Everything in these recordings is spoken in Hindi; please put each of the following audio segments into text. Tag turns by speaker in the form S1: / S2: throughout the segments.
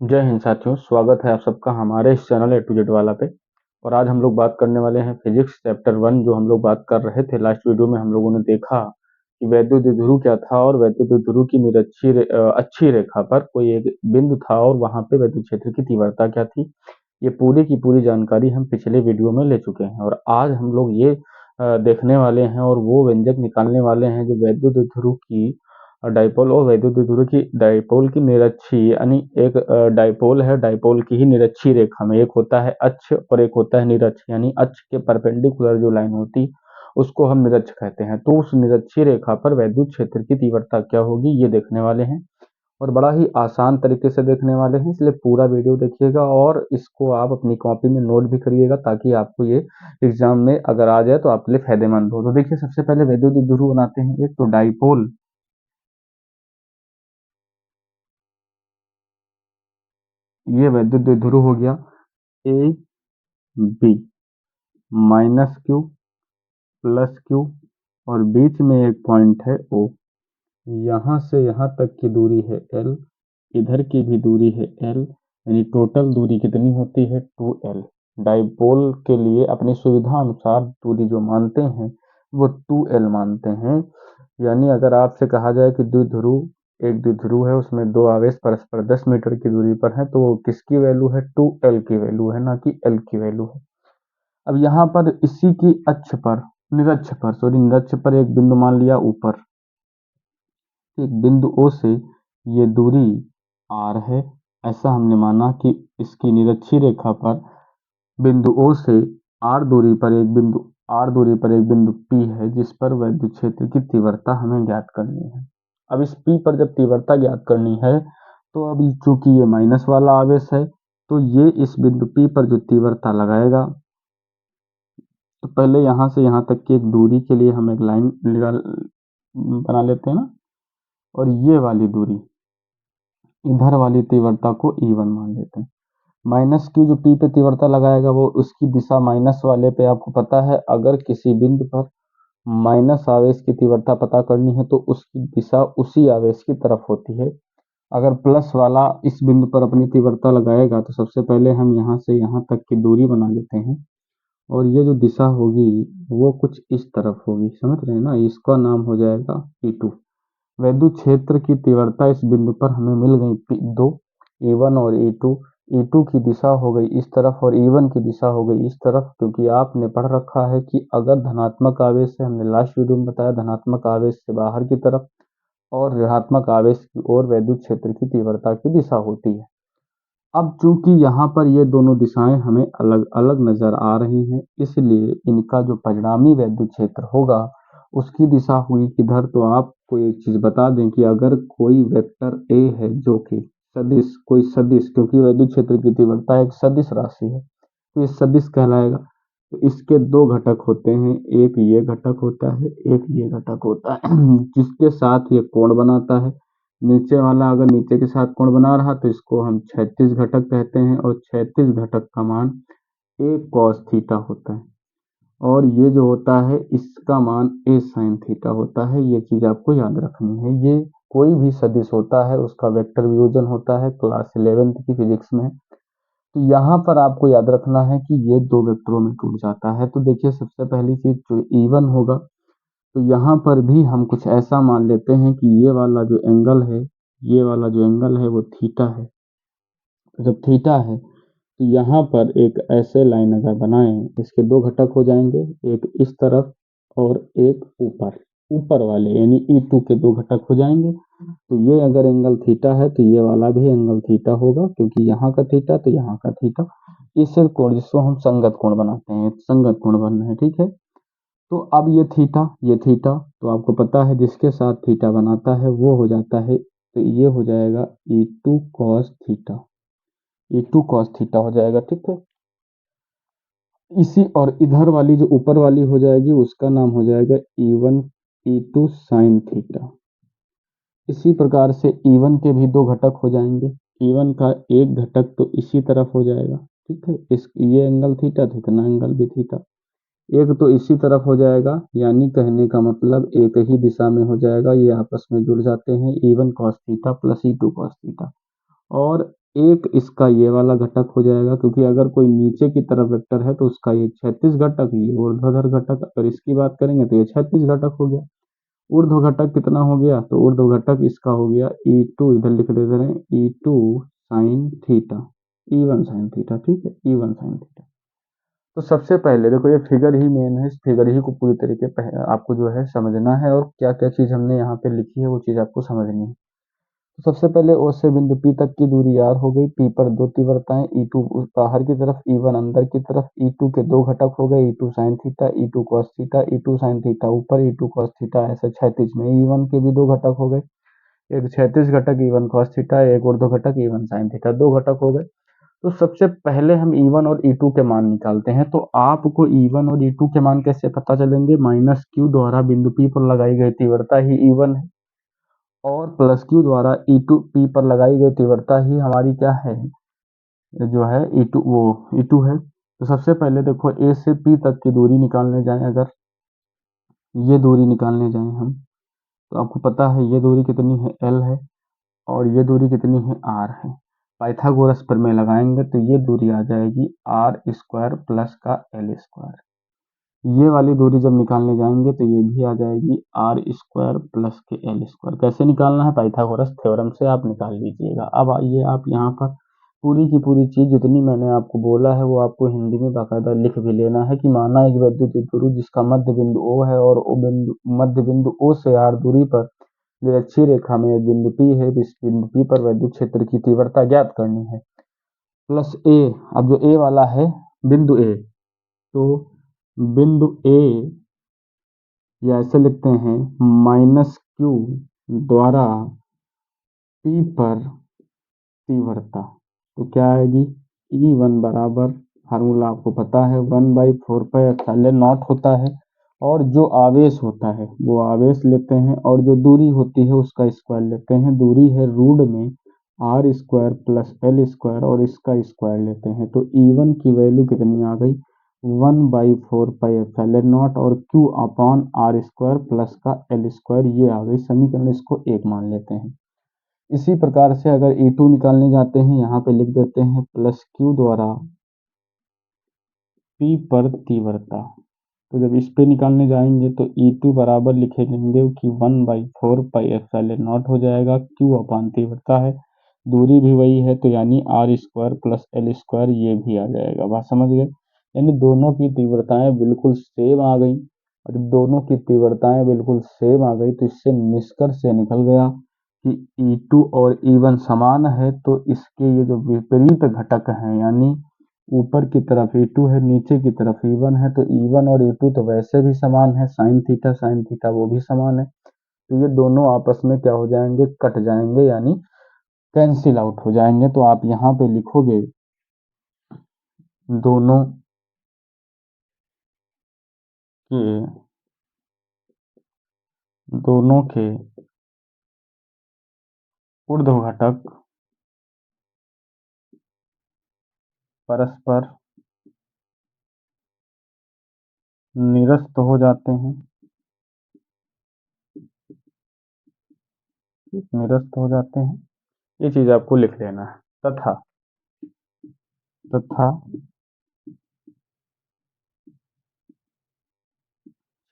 S1: जय हिंद साथियों, स्वागत है आप सबका हमारे इस चैनल ए टू जेड वाला पे। और आज हम लोग बात करने वाले हैं फिजिक्स चैप्टर 1। जो हम लोग बात कर रहे थे लास्ट वीडियो में, हम लोगों ने देखा कि वैद्युत द्विध्रुव क्या था और वैद्युत द्विध्रुव की अच्छी रेखा पर कोई एक बिंदु था और वहां पे वैद्युत क्षेत्र की तीव्रता क्या थी। ये पूरी की पूरी जानकारी हम पिछले वीडियो में ले चुके हैं और आज हम लोग ये देखने वाले हैं और वो व्यंजक निकालने वाले हैं जो वैद्युत द्विध्रुव की डाइपोल और वैद्युत द्विध्रुव की डाइपोल की निरक्षी, यानी एक डाइपोल है, डाइपोल की ही निरक्षी रेखा में एक होता है अक्ष और एक होता है निरक्ष, यानी अक्ष के परपेंडिकुलर जो लाइन होती उसको हम निरक्ष कहते हैं। तो उस निरक्षी रेखा पर वैद्युत क्षेत्र की तीव्रता क्या होगी ये देखने वाले हैं और बड़ा ही आसान तरीके से देखने वाले हैं, इसलिए पूरा वीडियो देखिएगा और इसको आप अपनी कॉपी में नोट भी करिएगा ताकि आपको ये एग्जाम में अगर आ जाए तो आपके लिए फायदेमंद हो। तो देखिए, सबसे पहले वैद्युत द्विध्रुव बनाते हैं। एक तो डाइपोल, ये वैद्युत द्विध्रुव हो गया A B, minus Q plus Q और बीच में एक पॉइंट है ओ। यहाँ से यहाँ तक की दूरी है एल, इधर की भी दूरी है एल, यानी टोटल दूरी कितनी होती है 2l। डाइपोल के लिए अपनी सुविधा अनुसार दूरी जो मानते हैं वो 2l मानते हैं। यानी अगर आपसे कहा जाए कि द्विध्रुव, एक द्विध्रुव है उसमें दो आवेश परस्पर 10 मीटर की दूरी पर है, तो किसकी वैल्यू है 2l की वैल्यू है, ना कि l की वैल्यू है। अब यहाँ पर इसी की अक्ष पर, निरक्ष पर एक बिंदु मान लिया ऊपर, एक बिंदु O से ये दूरी R है। ऐसा हमने माना कि इसकी निरक्षी रेखा पर बिंदु O से R दूरी पर एक बिंदु P है जिस पर वैद्युत क्षेत्र की तीव्रता हमें ज्ञात करनी है। अब इस P पर जब तीव्रता ज्ञात करनी है तो अब चूंकि ये माइनस वाला आवेश है तो ये इस बिंदु P पर जो तीव्रता लगाएगा, तो पहले यहाँ से यहाँ तक की एक दूरी के लिए हम एक लाइन बना लेते हैं ना, और ये वाली दूरी, इधर वाली तीव्रता को E1 मान लेते हैं। माइनस क्यू जो P पे तीव्रता लगाएगा वो उसकी दिशा माइनस वाले पे, आपको पता है अगर किसी बिंदु पर माइनस आवेश की तीव्रता पता करनी है तो उसकी दिशा उसी आवेश की तरफ होती है। अगर प्लस वाला इस बिंदु पर अपनी तीव्रता लगाएगा तो सबसे पहले हम यहाँ से यहाँ तक की दूरी बना लेते हैं और ये जो दिशा होगी वो कुछ इस तरफ होगी, समझ रहे हैं ना। इसका नाम हो जाएगा E2। वैद्युत क्षेत्र की तीव्रता इस बिंदु पर हमें मिल गई दो, E1 और E2। E2 की दिशा हो गई इस तरफ और E1 की दिशा हो गई इस तरफ, क्योंकि आपने पढ़ रखा है कि अगर धनात्मक आवेश है, हमने लास्ट वीडियो में बताया, धनात्मक आवेश से बाहर की तरफ और ऋणात्मक आवेश की ओर वैद्युत क्षेत्र की तीव्रता की दिशा होती है। अब चूंकि यहाँ पर ये दोनों दिशाएं हमें अलग अलग नजर आ रही हैं, इसलिए इनका जो परिणामी वैद्युत क्षेत्र होगा उसकी दिशा हुई किधर। तो आपको एक चीज बता दें कि अगर कोई वेक्टर ए है जो कि सदिश, कोई सदिश, क्योंकि वैद्युत क्षेत्र की तीव्रता एक सदिश राशि है तो ये सदिश कहलाएगा। तो इसके दो घटक होते हैं, एक ये घटक होता है, एक ये घटक होता है जिसके साथ ये कोण बनाता है। नीचे वाला अगर नीचे के साथ कोण बना रहा तो इसको हम क्षैतिज घटक कहते हैं और क्षैतिज घटक का मान a cos थीटा होता है और ये जो होता है इसका मान a sin थीटा होता है। ये चीज आपको याद रखनी है। ये कोई भी सदिश होता है उसका वेक्टर वियोजन होता है, क्लास 11th की फिजिक्स में। तो यहाँ पर आपको याद रखना है कि ये दो वेक्टरों में टूट जाता है। तो देखिए, सबसे पहली चीज जो E1 होगा, तो यहाँ पर भी हम कुछ ऐसा मान लेते हैं कि ये वाला जो एंगल है, ये वाला जो एंगल है वो थीटा है। तो जब थीटा है तो यहाँ पर एक ऐसे लाइन अगर बनाएं, इसके दो घटक हो जाएंगे, एक इस तरफ और एक ऊपर, ऊपर वाले यानी E2 के दो घटक हो जाएंगे। तो ये अगर एंगल थीटा है तो ये वाला भी एंगल थीटा होगा, क्योंकि यहाँ का थीटा तो यहाँ का थीटा। इस कोण जिसको हम संगत कोण बनाते हैं, संगत कोण बनना है, ठीक है। तो अब ये थीटा तो आपको पता है जिसके साथ थीटा बनाता है वो हो जाता है, तो ये हो जाएगा E2 cos theta, E2 cos theta हो जाएगा, ठीक है। इसी और इधर वाली जो ऊपर वाली हो जाएगी उसका नाम हो जाएगा E1 E2 sin थीटा। इसी प्रकार से E1 के भी दो घटक हो जाएंगे, E1 का एक घटक तो इसी तरफ हो जाएगा, ठीक है। इस ये एंगल थीटा तो इतना एंगल भी थीटा, एक तो इसी तरफ हो जाएगा, यानी कहने का मतलब एक ही दिशा में हो जाएगा, ये आपस में जुड़ जाते हैं। E1 cos theta plus E2 cos theta. और एक इसका ये वाला घटक हो जाएगा, क्योंकि अगर कोई नीचे की तरफ वेक्टर है तो उसका ये क्षैतिज घटक, ये ऊर्ध्वाधर घटक। अगर इसकी बात करेंगे तो ये क्षैतिज घटक हो गया। ऊर्ध्व घटक कितना हो गया, तो ऊर्ध्व घटक इसका हो गया E2, इधर लिख देते हैं E2 sine theta, E1 sine theta, ठीक है, E1 साइन थीटा। तो सबसे पहले देखो, ये फिगर ही मेन है, इस फिगर ही को पूरी तरीके आपको जो है समझना है, और क्या क्या चीज हमने यहाँ पे लिखी है वो चीज आपको समझनी है। तो सबसे पहले O से बिंदु P तक की दूरी R हो गई। P पर दो तीव्रताएं, E2 बाहर की तरफ, E1 अंदर की तरफ। E2 के दो घटक हो गए, E2 sine theta, E2 cos theta. E2 sine theta ऊपर, E2 cos थीटा ऐसे क्षैतिज में। E1 के भी दो घटक हो गए, एक क्षैतिज घटक E1 cos थीटा, एक ऊर्ध्व घटक E1 साइन थीटा, दो घटक हो गए। तो सबसे पहले हम E1 और E2 के मान निकालते हैं। तो आपको E1 और E2 के मान कैसे पता चलेंगे, माइनस क्यू द्वारा बिंदु P पर लगाई गई तीव्रता ही E1 है, और प्लस क्यू द्वारा E2 P पर लगाई गई तीव्रता ही हमारी क्या है, जो है E2, वो E2 है। तो सबसे पहले देखो, A से P तक की दूरी निकालने जाएं, अगर ये दूरी निकालने जाएं हम, तो आपको पता है ये दूरी कितनी है, L है, और ये दूरी कितनी है, R है। पाइथागोरस प्रमेय लगाएंगे तो ये दूरी आ जाएगी आर स्क्वायर प्लस का एल स्क्वायर। ये वाली दूरी जब निकालने जाएंगे तो ये भी आ जाएगी आर स्क्वायर प्लस के एल स्क्वायर। कैसे निकालना है, पाइथागोरस थ्योरम से आप निकाल लीजिएगा। अब आइए आप यहाँ पर पूरी की पूरी चीज जितनी मैंने आपको बोला है वो आपको हिंदी में बाकायदा लिख भी लेना है, कि माना एक वैद्युत ध्रुव जिसका मध्य बिंदु O है, और ओ बिंदु, मध्य बिंदु O से R दूरी पर निरक्षीय रेखा में एक बिंदु P है, इस बिंदु P पर वैद्युत क्षेत्र की तीव्रता ज्ञात करनी है, प्लस A। अब जो A वाला है बिंदु A, तो बिंदु A, या ऐसे लिखते हैं माइनस क्यू द्वारा P पर तीव्रता, तो क्या आएगी, E1 बराबर, फार्मूला आपको पता है, 1/4πε0 होता है, और जो आवेश होता है वो आवेश लेते हैं, और जो दूरी होती है उसका स्क्वायर लेते हैं। दूरी है रूट में R square plus L square, और इसका स्क्वायर लेते हैं। तो E1 की वैल्यू कितनी आ गई, 1/4πε0, और Q upon R square plus का एल स्क्वायर, ये आ गई समीकरण। इसको एक मान लेते हैं। इसी प्रकार से अगर E2 निकालने जाते हैं, यहाँ पे लिख देते हैं प्लस क्यू द्वारा P पर तीव्रता। तो जब इस पे निकालने जाएंगे तो E2 बराबर लिखे लेंगे कि 1/4πε0 हो जाएगा, Q अपान तीव्रता है, दूरी भी वही है, तो यानी R square plus L square, ये भी आ जाएगा। बात समझ गए, यानी दोनों की तीव्रताएं बिल्कुल सेम आ गई। और दोनों की तीव्रताएं बिल्कुल सेम आ गई तो इससे निष्कर्ष से निकल गया कि E2 और E1 समान है। तो इसके ये जो विपरीत घटक हैं, यानी ऊपर की तरफ E2 है, नीचे की तरफ E1 है, तो E1 और E2 तो वैसे भी समान है, साइन थीटा वो भी समान है। तो ये दोनों आपस में क्या हो जाएंगे, कट जाएंगे, यानी कैंसिल आउट हो जाएंगे। तो आप यहाँ पे लिखोगे दोनों के दोनों के ऊर्ध्व घटक परस्पर निरस्त हो जाते हैं, निरस्त हो जाते हैं, ये चीज आपको लिख लेना है। तथा तथा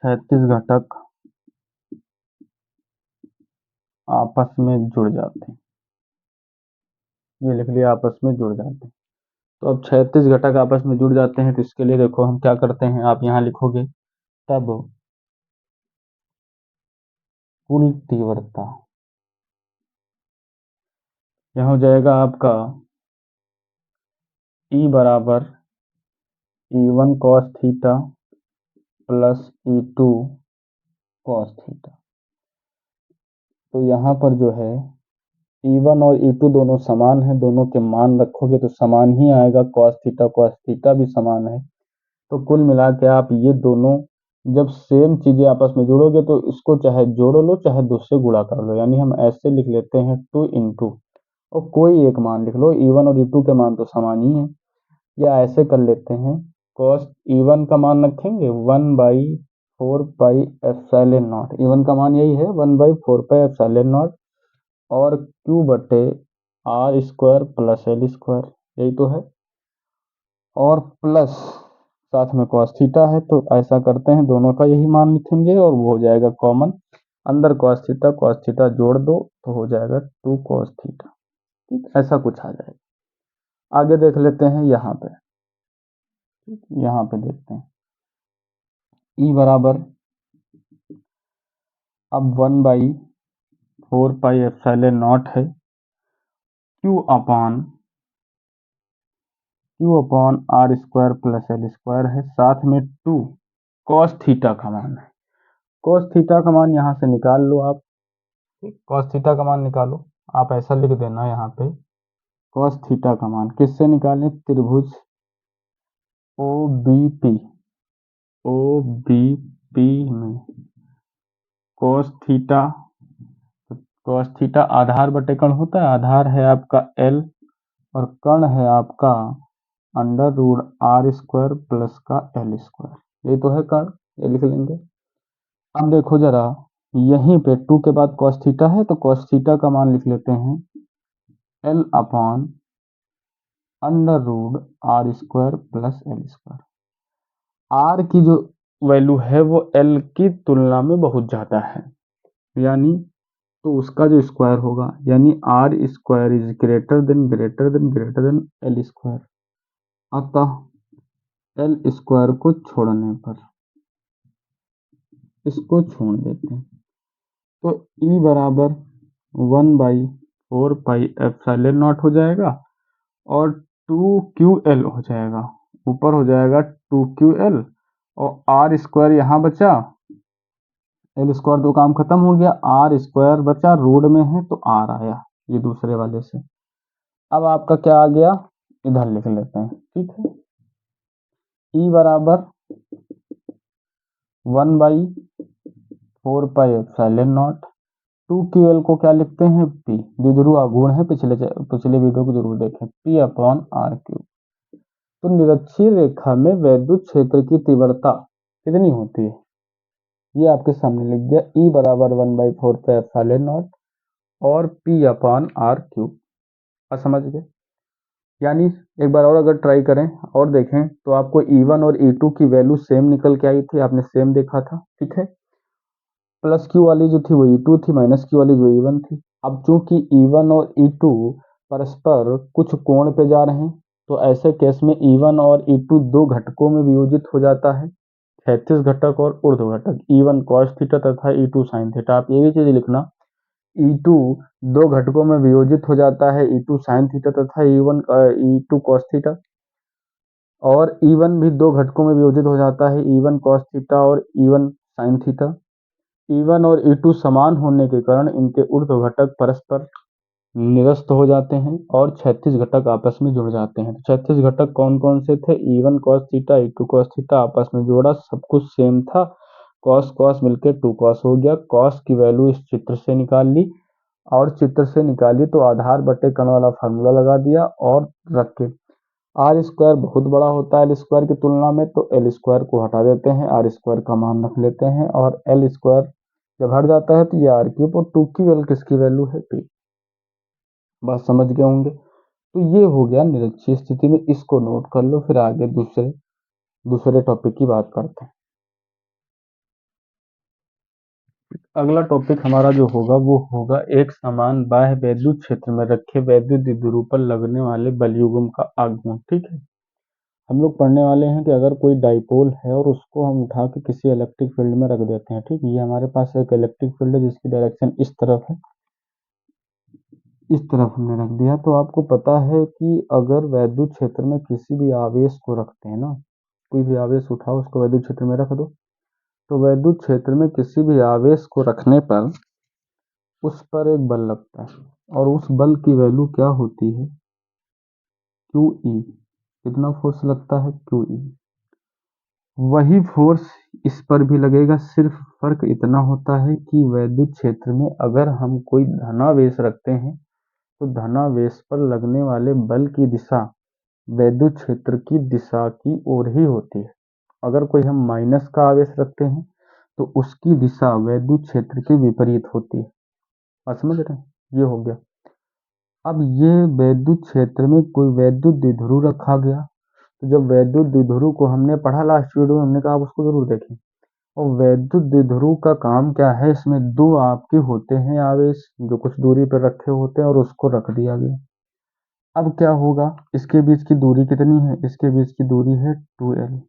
S1: क्षैतिज घटक आपस में जुड़ जाते हैं, ये लिख लिया, आपस में जुड़ जाते हैं। तो अब क्षैतिज घटक आपस में जुड़ जाते हैं, तो इसके लिए देखो हम क्या करते हैं, आप यहाँ लिखोगे तब कुल तीव्रता, यहाँ हो जाएगा आपका E बराबर E1 cos theta plus E2 cos theta. तो यहाँ पर जो है E1 और E2 दोनों समान है, दोनों के मान रखोगे तो समान ही आएगा, cos थीटा भी समान है। तो कुल मिला के आप ये दोनों जब सेम चीजें आपस में जोड़ोगे तो इसको चाहे जोड़ लो चाहे दो से गुणा कर लो, यानी हम ऐसे लिख लेते हैं 2 इंटू, और कोई एक मान लिख लो, E1 और E2 के मान तो समान ही है। या ऐसे कर लेते हैं, cos E1 का मान रखेंगे 1/4πε0, E1 का मान यही है 1/4πε0, और Q बटे R square plus L square, यही तो है, और प्लस साथ में कॉस थीटा है, तो ऐसा करते हैं दोनों का यही मान लिखेंगे और वो हो जाएगा कॉमन, अंदर कॉस थीटा जोड़ दो तो हो जाएगा 2 कॉस थीटा। ठीक, ऐसा कुछ आ जाएगा। आगे देख लेते हैं यहाँ पे, यहाँ पे देखते हैं ई बराबर, अब 1/4 पाई एप्सिलॉन नॉट है Q upon R square plus L square है, साथ में 2 कॉस थीटा का मान है। कॉस थीटा का मान यहाँ से निकाल लो आप, कॉस थीटा का मान निकालो, आप ऐसा लिख देना यहाँ पे, कॉस थीटा का मान किससे निकालें, त्रिभुज O B P, O B P में कॉस थीटा आधार बटे कर्ण होता है, आधार है आपका एल और कर्ण है आपका under root R square plus का एल स्क्वायर, ये तो है कर्ण, ये लिख लेंगे। अब देखो जरा, यहीं पे 2 के बाद कॉस थीटा है तो कॉस थीटा का मान लिख लेते हैं L upon under root R square plus L square. R की जो वैल्यू है वो एल की तुलना में बहुत ज़्यादा है, यानी तो उसका जो स्क्वायर होगा, यानी R square is greater than L square, अतः एल स्क्वायर को छोड़ने पर इसको छोड़ देते हैं, तो ई बराबर 1/4 पाई एप्सिलॉन नॉट हो जाएगा और 2QL हो जाएगा, ऊपर हो जाएगा 2QL और आर स्क्वायर यहाँ बचा, एल स्क्वायर तो काम खत्म हो गया, आर स्क्वायर बचा, रूट में है तो आर आया ये दूसरे वाले से। अब आपका क्या आ गया, इधर लिख लेते हैं, ठीक है। ई बराबर 1/4 पाई एप्सिलॉन नॉट, 2QL को क्या लिखते हैं P, द्विध्रुव आघूर्ण है, पिछले वीडियो को जरूर देखें, P अपॉन आर क्यूब। तो निरक्षीय रेखा में वैद्युत क्षेत्र की तीव्रता कितनी होती है, ये आपके सामने लिख दिया, E बराबर 1/4 पाई एप्सिलॉन नॉट और P अपॉन आर क्यूब। समझ गए, यानी एक बार और अगर ट्राई करें और देखें तो आपको E1 और E2 की वैल्यू सेम निकल के आई थी, आपने सेम देखा था, ठीक है। प्लस क्यू वाली जो थी वो E2 थी, माइनस क्यू वाली जो E1 थी। अब चूंकि E1 और E2 परस्पर कुछ कोण पे जा रहे हैं, तो ऐसे केस में E1 और E2 दो घटकों में वियोजित हो जाता है, क्षैतिज घटक और ऊर्ध्व घटक, E1 cos थीटा तथा E2 sin थीटा। आप ये भी चीज लिखना, E2 दो घटकों में वियोजित हो जाता है, E2 sin थीटा तथा E2 cos थीटा, और E1 भी दो घटकों में वियोजित हो जाता है, E1 cos थीटा और E1 sin थीटा। E1 और E2 समान होने के कारण इनके ऊर्ध्व घटक परस्पर निरस्त हो जाते हैं और क्षैतिज घटक आपस में जुड़ जाते हैं। तो क्षैतिज घटक कौन कौन से थे, E1 cos theta, E2 cos theta, आपस में जोड़ा, सब कुछ सेम था, cos cos मिलके 2 cos हो गया। cos की वैल्यू इस चित्र से निकाल ली, और चित्र से निकाली तो आधार बटे कर्ण वाला फार्मूला लगा दिया और रख के, आर स्क्वायर बहुत बड़ा होता है एल स्क्वायर की तुलना में, तो एल स्क्वायर को हटा देते हैं, आर स्क्वायर का मान रख लेते हैं, और एल स्क्वायर जब हट जाता है तो ये आर क्यूब और 2QL किसकी वैल्यू है P। बात समझ गए होंगे। तो ये हो गया निरक्षीय स्थिति में, इसको नोट कर लो, फिर आगे दूसरे टॉपिक की बात करते हैं। अगला टॉपिक हमारा जो होगा वो होगा एक समान बाह्य वैद्युत क्षेत्र में रखे वैद्युत द्विध्रुव पर लगने वाले बलयुग्म का आघूर्ण, ठीक है। हम लोग पढ़ने वाले हैं कि अगर कोई डाइपोल है और उसको हम उठा के किसी इलेक्ट्रिक फील्ड में रख देते हैं, ठीक, ये हमारे पास एक इलेक्ट्रिक फील्ड है जिसकी डायरेक्शन इस तरफ है, इस तरफ हमने रख दिया, तो आपको पता है कि अगर वैद्युत क्षेत्र में किसी भी आवेश को रखते हैं ना, कोई भी आवेश उठाओ उसको वैद्युत क्षेत्र में रख दो, तो वैद्युत क्षेत्र में किसी भी आवेश को रखने पर उस पर एक बल लगता है, और उस बल की वैल्यू क्या होती है, QE। कितना फोर्स लगता है, QE। वही फोर्स इस पर भी लगेगा, सिर्फ फर्क इतना होता है कि वैद्युत क्षेत्र में अगर हम कोई धनावेश रखते हैं तो धनावेश पर लगने वाले बल की दिशा वैद्युत क्षेत्र की दिशा की ओर ही होती है। अगर कोई हम माइनस का आवेश रखते हैं तो उसकी दिशा वैद्युत क्षेत्र के विपरीत होती है। आप समझ रहे हैं, ये हो गया। अब ये वैद्युत क्षेत्र में कोई वैद्युत द्विध्रुव रखा गया, तो जब वैद्युत द्विध्रुव को हमने पढ़ा लास्ट वीडियो में, हमने कहा आप उसको जरूर देखें। और वैद्युत द्विध्रुव का काम क्या है, इसमें दो आपके होते हैं आवेश जो कुछ दूरी पर रखे होते हैं और उसको रख दिया गया। अब क्या होगा, इसके बीच की दूरी कितनी है, इसके बीच की दूरी है 2l।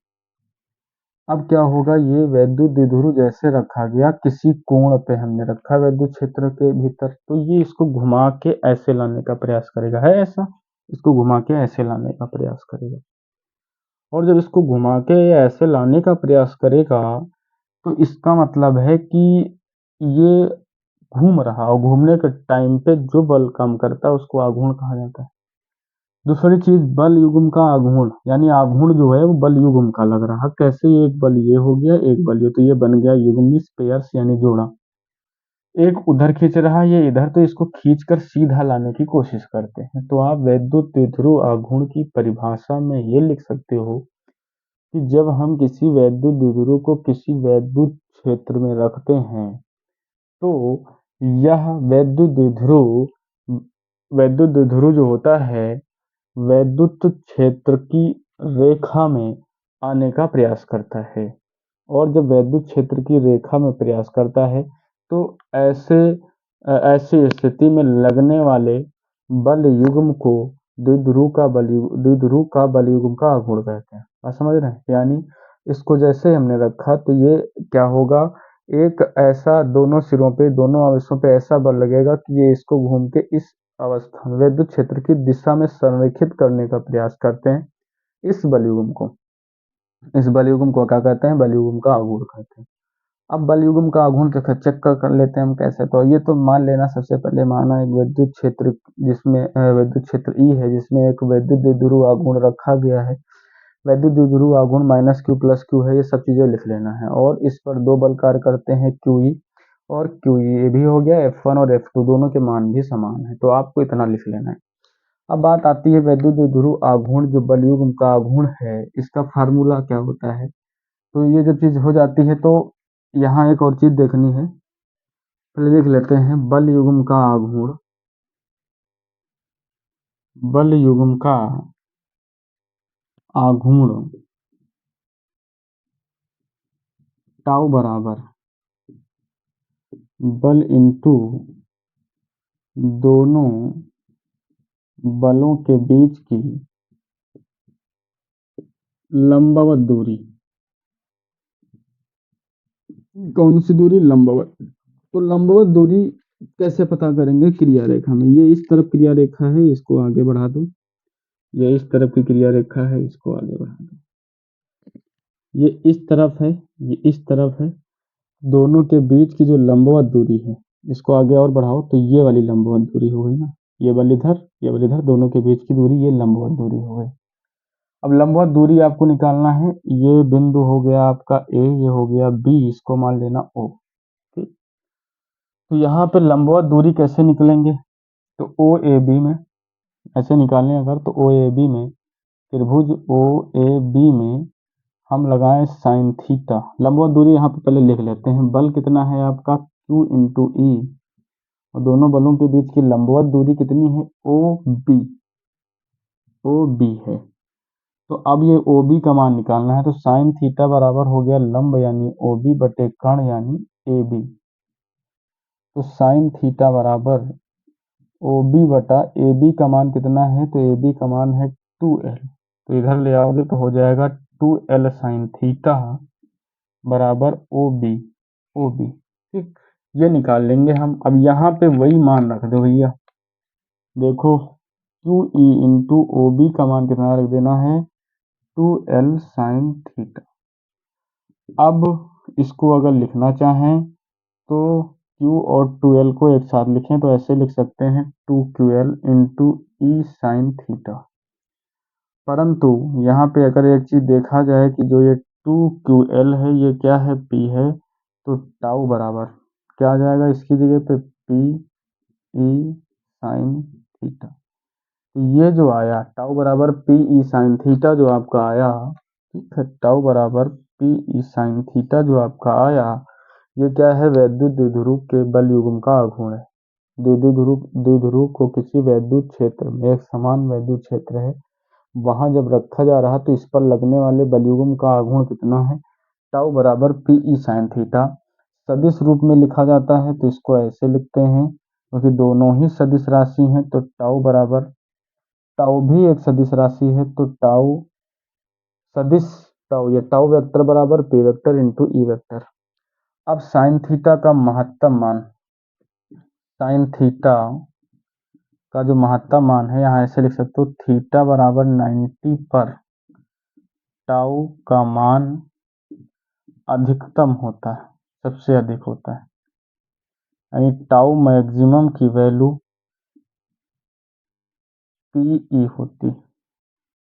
S1: अब क्या होगा, ये वैद्युत द्विध्रुव जैसे रखा गया, किसी कोण पे हमने रखा वैद्युत क्षेत्र के भीतर, तो ये इसको घुमा के ऐसे लाने का प्रयास करेगा, है ऐसा, इसको घुमा के ऐसे लाने का प्रयास करेगा। और जब इसको घुमा के ऐसे लाने का प्रयास करेगा, तो इसका मतलब है कि ये घूम रहा, और घूमने के टाइम पे जो बल काम करता है उसको आघूर्ण कहा जाता है। दूसरी चीज, बल युग्म का आघूर्ण, यानी आघूर्ण जो है वो बल युग्म का लग रहा, कैसे, एक बल ये हो गया, एक बल ये, तो ये बन गया युग्मी पेयर्स यानी जोड़ा। एक उधर खींच रहा है, ये इधर, तो इसको खींच कर सीधा लाने की कोशिश करते हैं। तो आप वैद्युत द्विध्रुव आघूर्ण की परिभाषा में ये लिख सकते हो कि जब हम किसी वैद्युत द्विध्रुव को किसी वैद्युत क्षेत्र में रखते हैं, तो यह वैद्युत द्विध्रुव जो होता है वैद्युत क्षेत्र की रेखा में आने का प्रयास करता है। और जब वैद्युत क्षेत्र की रेखा में प्रयास करता है, तो ऐसी स्थिति में लगने वाले बल युग्म को द्विध्रुव का बल युग्म का आघूर्ण कहते हैं। आप समझ रहे हैं, यानी इसको जैसे हमने रखा, तो ये क्या होगा, एक ऐसा दोनों सिरों पे, दोनों आवेशों पे ऐसा बल लगेगा कि ये इसको घूम के इस अवस्था वैद्युत क्षेत्र की दिशा में संरेखित करने का प्रयास करते हैं। इस बलयुग्म को क्या कहते हैं, बलयुग्म का आघूर्ण कहते हैं। अब बलयुग्म का आघूर्ण चेक कर लेते हैं हम कैसे। तो ये तो मान लेना, सबसे पहले माना एक विद्युत क्षेत्र, जिसमें विद्युत क्षेत्र ई है, जिसमें एक वैद्युत द्विध्रुव आघूर्ण रखा गया है। वैद्युत द्विध्रुव आघूर्ण माइनस क्यू प्लस क्यू है, ये सब चीजें लिख लेना है। और इस पर दो बल कार्य करते हैं, क्यू ई और क्यू ई, ये भी हो गया, F1 और F2 दोनों के मान भी समान है, तो आपको इतना लिख लेना है। अब बात आती है वैद्युत द्विध्रुव आघूर्ण जो बलयुग्म का आघूर्ण है, इसका फार्मूला क्या होता है। तो ये जब चीज हो जाती है, तो यहाँ एक और चीज देखनी है, पहले देख लेते हैं। बल युग्म का आघूर्ण टाउ बराबर बल इंटू दोनों बलों के बीच की लंबवत दूरी। कौन सी दूरी, लंबवत। तो लंबवत दूरी कैसे पता करेंगे, क्रिया रेखा में। ये इस तरफ क्रिया रेखा है, इसको आगे बढ़ा दो। ये इस तरफ की क्रिया रेखा है, इसको आगे बढ़ा दो। ये इस तरफ है, ये इस तरफ है, दोनों के बीच की जो लंबवत दूरी है, इसको आगे और बढ़ाओ, तो ये वाली लंबवत दूरी हो गई ना। ये बल इधर, ये बल इधर, दोनों के बीच की दूरी, ये लंबवत दूरी हो गई। अब लंबवत दूरी आपको निकालना है। ये बिंदु हो गया आपका ए, ये हो गया बी, इसको मान लेना ओ। ठीक, तो यहाँ पे लंबवत दूरी कैसे निकलेंगे, तो ओ ए बी में ऐसे निकालने अगर, तो ओ ए बी में, त्रिभुज ओ ए बी में हम लगाएं साइन थीटा। लंबवत दूरी यहाँ पे पहले लिख लेते हैं। बल कितना है आपका, Q इंटू ई, और दोनों बलों के बीच की लंबवत दूरी कितनी है, ओ बी है। तो अब ये ओ बी का मान निकालना है, तो साइन थीटा बराबर हो गया लंब यानी ओ बी बटे कर्ण यानी ए बी। तो साइन थीटा बराबर ओ बी बटा ए बी का मान कितना है, तो ए बी का मान है 2l। तो इधर ले आओगे तो हो जाएगा 2l साइन थीटा बराबर ओ बी। ठीक, ये निकाल लेंगे हम। अब यहाँ पे वही मान रख दो भैया, देखो Q E into O B का मान कितना रख देना है, 2l साइन थीटा। अब इसको अगर लिखना चाहें, तो Q और 2l को एक साथ लिखें, तो ऐसे लिख सकते हैं 2QL इंटू ई साइन थीटा। परंतु यहाँ पे अगर एक चीज देखा जाए कि जो ये 2QL है, ये क्या है, P है, तो टाउ बराबर क्या आ जाएगा इसकी जगह पे, P ई साइन थीटा। तो ये जो आया टाउ बराबर P ई साइन थीटा जो आपका आया, ठीक है, टाउ बराबर P ई साइन थीटा जो आपका आया, ये क्या है, वैद्युत द्विध्रुव के बल युग्म का आघूर्ण है। द्विध्रुव को किसी वैद्युत क्षेत्र में एक समान वैद्युत क्षेत्र है, वहां जब रखा जा रहा तो इस पर लगने वाले बलयुग्म का आघूर्ण कितना है, टाउ बराबर पीई साइन थीटा। सदिश रूप में लिखा जाता है तो इसको ऐसे लिखते हैं, क्योंकि दोनों ही सदिश राशि हैं, तो टाउ बराबर, टाउ भी एक सदिश राशि है, तो टाउ सदिश टाउ, ये टाउ वेक्टर बराबर P vector into E vector. अब साइन थीटा का महत्तम मान, साइन थीटा का जो महत्तम मान है यहाँ ऐसे लिख सकते हो, थीटा बराबर 90 पर टाउ का मान अधिकतम होता है, सबसे अधिक होता है, यानी टाउ मैक्सिमम की वैल्यू पीई होती,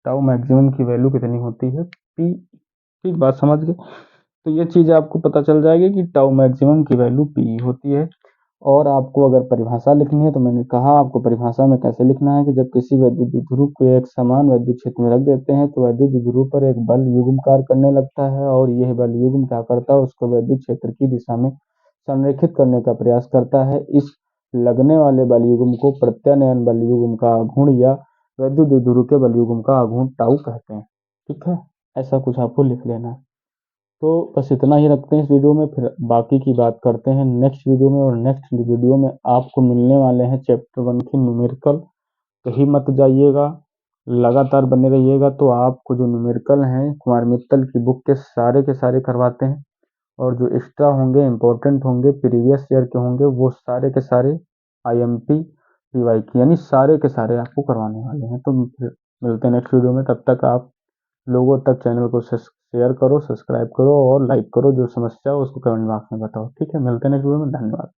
S1: टाउ मैक्सिमम की वैल्यू कितनी होती है, पी। ठीक बात समझ गए। तो ये चीज़ आपको पता चल जाएगी कि टाउ मैक्सिमम की वैल्यू पी होती है। और आपको अगर परिभाषा लिखनी है तो मैंने कहा आपको परिभाषा में कैसे लिखना है कि जब किसी वैद्युत द्विध्रुव को एक समान वैद्युत क्षेत्र में रख देते हैं तो वैद्युत द्विध्रुव पर एक बल युग्म कार्य करने लगता है, और यह बल युग्म क्या करता है, उसको वैद्युत क्षेत्र की दिशा में संरेखित करने का प्रयास करता है। इस लगने वाले बल युग्म को प्रत्यानयन बल युग्म का आघूर्ण या वैद्युत द्विध्रुव के बल युग्म का आघूर्ण टाउ कहते हैं। ठीक है, ऐसा कुछ आपको लिख लेना है। तो बस इतना ही रखते हैं इस वीडियो में, फिर बाकी की बात करते हैं नेक्स्ट वीडियो में। और नेक्स्ट वीडियो में आपको मिलने वाले हैं चैप्टर 1 की न्यूमेरिकल, कहीं मत जाइएगा, लगातार बने रहिएगा। तो आपको जो न्यूमेरिकल हैं कुमार मित्तल की बुक के सारे करवाते हैं, और जो एक्स्ट्रा होंगे, इंपॉर्टेंट होंगे, प्रीवियस ईयर के होंगे, वो सारे के सारे IMP PY की, यानी सारे के सारे आपको करवाने वाले हैं। तो फिर मिलते हैं नेक्स्ट वीडियो में, तब तक आप लोगों तक चैनल को शेयर करो, सब्सक्राइब करो और लाइक करो। जो समस्या हो उसको कमेंट बॉक्स में बताओ। ठीक है, मिलते हैं नेक्स्ट वीडियो में, धन्यवाद।